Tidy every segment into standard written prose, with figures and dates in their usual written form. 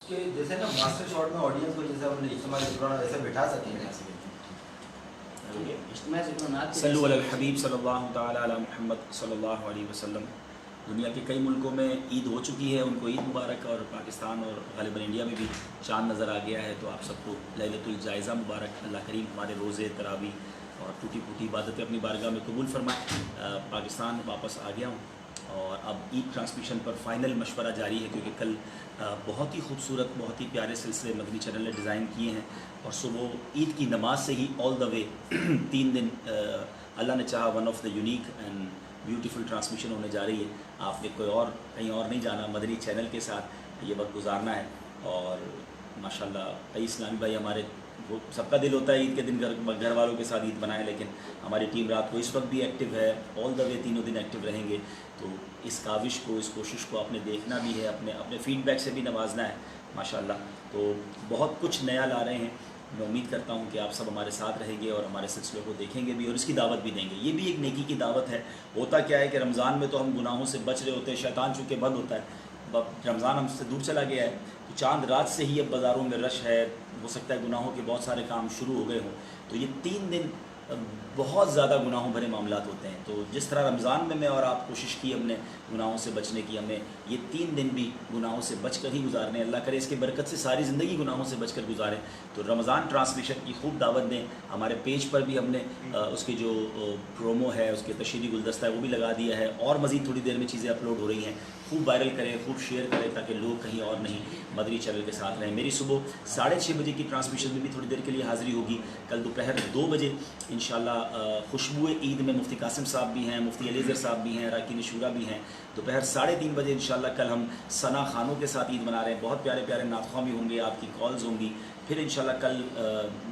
کہ جیسے نا ماسٹر شاٹ میں آڈینس کو جیسے ہم نے اجتماع ذکرانہ ویسے بٹھا سکیں گے. صلو علی الحبیب صلی اللہ تعالی علی محمد صلی اللہ علیہ وسلم. دنیا کے کئی ملکوں میں عید ہو چکی ہے، ان کو عید مبارک، اور پاکستان اور غالباً انڈیا میں بھی چاند نظر آ گیا ہے، تو آپ سب کو لیلۃ الجائزہ مبارک. اللہ کریم ہمارے روزے، تراویح اور ٹوٹی پھوٹی عبادتیں اپنی بارگاہ میں قبول فرمائے. پاکستان واپس آ گیا ہوں اور اب عید ٹرانسمیشن پر فائنل مشورہ جاری ہے، کیونکہ کل بہت ہی خوبصورت، بہت ہی پیارے سلسلے مدنی چینل نے ڈیزائن کیے ہیں، اور صبح عید کی نماز سے ہی آل دا وے 3 دن اللہ نے چاہا one of the unique and beautiful transmission ہونے جا رہی ہے. آپ نے کوئی اور کہیں اور نہیں جانا، مدنی چینل کے ساتھ یہ وقت گزارنا ہے. اور ماشاءاللہ کئی اسلامی بھائی ہمارے، وہ سب کا دل ہوتا ہے عید کے دن گھر والوں کے ساتھ عید منائیں، لیکن ہماری ٹیم رات کو اس وقت بھی ایکٹیو ہے، آل دا وے 3 دن ایکٹیو رہیں گے. تو اس کاوش کو، اس کوشش کو آپ نے دیکھنا بھی ہے، اپنے فیڈ بیک سے بھی نوازنا ہے ماشاءاللہ. تو بہت کچھ نیا لا رہے ہیں. میں امید کرتا ہوں کہ آپ سب ہمارے ساتھ رہیں گے اور ہمارے سلسلے کو دیکھیں گے بھی، اور اس کی دعوت بھی دیں گے. یہ بھی ایک نیکی کی دعوت ہے. ہوتا کیا ہے کہ رمضان میں تو ہم گناہوں سے بچ رہے ہوتے ہیں، شیطان چونکہ بند ہوتا ہے، رمضان ہم سے دور چلا گیا ہے، تو چاند رات سے ہی اب بازاروں میں رش ہے، ہو سکتا ہے گناہوں کے بہت سارے کام شروع ہو گئے ہوں. تو یہ 3 دن بہت زیادہ گناہوں بھرے معاملات ہوتے ہیں. تو جس طرح رمضان میں اور آپ کوشش کی ہم نے گناہوں سے بچنے کی، ہمیں یہ 3 دن بھی گناہوں سے بچ کر ہی گزارنے. اللہ کرے اس کی برکت سے ساری زندگی گناہوں سے بچ کر گزاریں. تو رمضان ٹرانسمیشن کی خوب دعوت دیں. ہمارے پیج پر بھی ہم نے اس کی جو پرومو ہے، اس کے تشہیری گلدستہ ہے، وہ بھی لگا دیا ہے، اور مزید تھوڑی دیر میں چیزیں اپلوڈ ہو رہی ہیں. خوب وائرل کریں، خوب شیئر کریں، تاکہ لوگ کہیں اور نہیں مدنی چینل کے ساتھ رہیں. میری صبح 6:30 بجے کی ٹرانسمیشن میں بھی تھوڑی دیر کے لیے حاضری ہوگی. کل دوپہر 2 بجے انشاءاللہ خوشبو عید میں مفتی قاسم صاحب بھی ہیں، مفتی علیزر صاحب بھی ہیں، اراکین شورا بھی ہیں. دوپہر 3:30 بجے انشاءاللہ کل ہم ثنا خانوں کے ساتھ عید منا رہے ہیں. بہت پیارے پیارے نعت خواں بھی ہوں گے، آپ کی کالز ہوں گی. پھر انشاءاللہ کل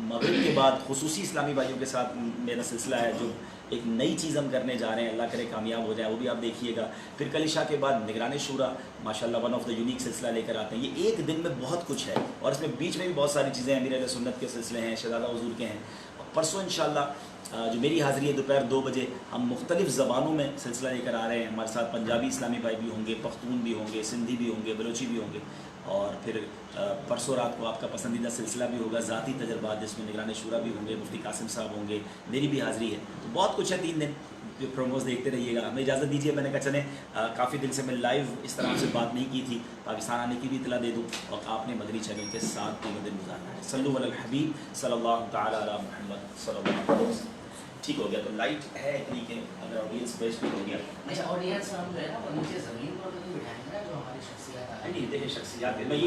مغرب کے بعد خصوصی اسلامی بھائیوں کے ساتھ میرا سلسلہ ہے، جو ایک نئی چیز ہم کرنے جا رہے ہیں، اللہ کرے کامیاب ہو جائے، وہ بھی آپ دیکھیے گا. پھر کل عشاء کے بعد نگران شورا ماشاءاللہ ون آف دا یونیک سلسلہ لے کر آتے ہیں. یہ ایک دن میں بہت کچھ ہے، اور اس میں بیچ میں بھی بہت ساری چیزیں ہیں. امیر اہل سنت کے سلسلے ہیں، شہزادہ حضور کے ہیں. پرسوں انشاءاللہ جو میری حاضری ہے دوپہر 2 بجے، ہم مختلف زبانوں میں سلسلہ لے کر آ رہے ہیں. ہمارے ساتھ پنجابی اسلامی بھائی بھی ہوں گے، پختون بھی ہوں گے، سندھی بھی ہوں گے، بلوچی بھی ہوں گے. اور پھر پرسوں رات کو آپ کا پسندیدہ سلسلہ بھی ہوگا، ذاتی تجربات، جس میں نگران شورا بھی ہوں گے، مفتی قاسم صاحب ہوں گے، میری بھی حاضری ہے. تو بہت کچھ ہے 3 دن. پروموز دیکھتے رہیے گا. ہمیں اجازت دیجیے، میں نے کہا چلیں کافی دن سے میں لائیو اس طرح سے بات نہیں کی تھی، پاکستان آنے کی بھی اطلاع دے دوں، اور آپ نے مدنی چینل کے ساتھ 3 دن گزارنا ہے. صلو علی الحبیب صلی اللہ تعالی علی محمد صلی اللہ علیہ وسلم. ٹھیک ہو گیا؟ تو لائٹ ہے اتنی کہ اگر آڈینس بیچ بھی ہو گیا. اچھا، آڈینس ہم جو ہے نا وہ نیچے زمین پر نہیں بٹھائیں گے، جو ہماری شخصیات نہیں دیکھیں، شخصیات میں یہ